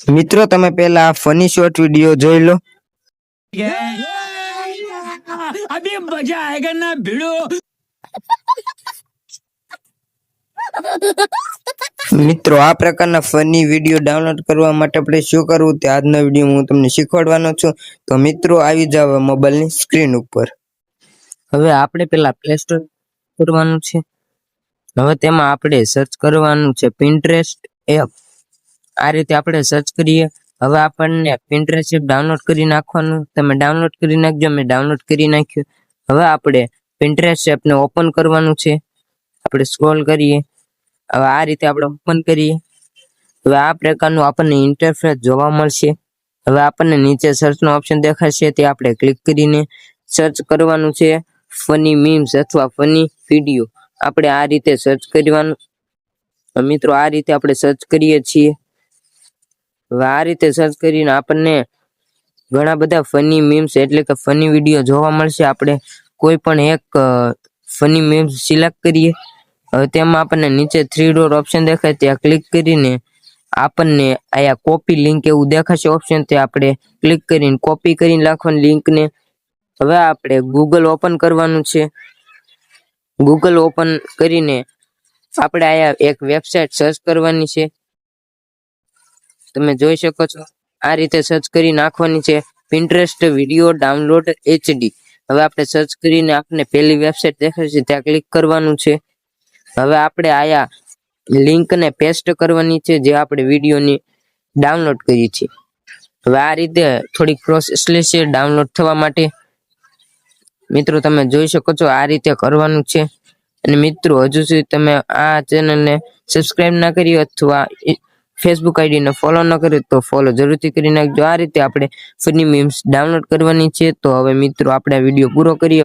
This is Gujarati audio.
મિત્રો તમે પહેલા આ ફની શોર્ટ વિડિયો જોઈ લો। अभी मजा आएगा ना भिड़ो। મિત્રો આ પ્રકારના ફની વિડિયો ડાઉનલોડ કરવા માટે આપણે શું કરવું તે આજના વિડિયોમાં હું તમને શીખવાડવાનો છું। તો મિત્રો આવી જાવ મોબાઈલની સ્ક્રીન ઉપર। હવે આપણે પહેલા પ્લે સ્ટોર કરવાનું છે। હવે તેમાં આપણે સર્ચ કરવાનું છે પિન્ટરેસ્ટ એપ। આ રીતે આપણે સર્ચ કરીએ। હવે આપણને પિન્ટરેસ્ટ એપ ડાઉનલોડ કરી નાખવાનું। તમે ડાઉનલોડ કરી નાખજો, મેં ડાઉનલોડ કરી નાખ્યું। હવે આપણે પિન્ટરેસ્ટ એપને ઓપન કરવાનું છે। આપણે સ્ક્રોલ કરીએ। હવે આ રીતે આપણે ઓપન કરીએ। હવે આ પ્રકારનું આપણને ઇન્ટરફેસ જોવા મળશે। હવે આપણને નીચે સર્ચનો ઓપ્શન દેખાશે, તે આપણે ક્લિક કરીને સર્ચ કરવાનું છે ફની મીમ્સ અથવા ફની વિડીયો। આપણે આ રીતે સર્ચ કરવાનું। મિત્રો આ રીતે આપણે સર્ચ કરીએ છીએ। હવે આ રીતે સર્ચ કરીને આપણને ઘણા બધા ફની મીમ્સ એટલે કે ફની વિડીયો જોવા મળશે। આપણે કોઈ પણ એક ફની મીમ્સ સિલેક્ટ કરીએ। હવે તેમાં આપણને નીચે 3 ડોટ ઓપ્શન દેખાય, ત્યાં ક્લિક કરીને આપણને આયા કોપી લિંક એવું દેખાશે ઓપ્શન, તે આપણે ક્લિક કરીને કોપી કરીને રાખવાની લિંકને। હવે આપણે ગૂગલ ઓપન કરવાનું છે। ગૂગલ ઓપન કરીને આપણે આયા એક વેબસાઇટ સર્ચ કરવાની છે। તમે જોઈ શકો છો આ રીતે સર્ચ કરી નાખવાની છે પિન્ટરેસ્ટ વિડીયો ડાઉનલોડ HD। હવે આપણે સર્ચ કરીને આપણને પહેલી વેબસાઇટ દેખાશે, ત્યાં ક્લિક કરવાનું છે। હવે આપણે આયા લિંકને પેસ્ટ કરવાની છે જે આપણે વિડીયોની ડાઉનલોડ કરી છે। હવે આ રીતે થોડીક પ્રોસેસ લેશે ડાઉનલોડ થવા માટે। મિત્રો તમે જોઈ શકો છો આ રીતે કરવાનું છે। અને મિત્રો હજુ સુધી તમે આ ચેનલને સબસ્ક્રાઇબ ના કરી અથવા ફેસબુક આઈડીને ફોલો ન કર્યું તો ફોલો જરૂરથી કરી નાખજો। આ રીતે આપણે ફની મીમ્સ ડાઉનલોડ કરવાની છે। તો હવે મિત્રો આપણે આ વિડીયો પૂરો કરીએ।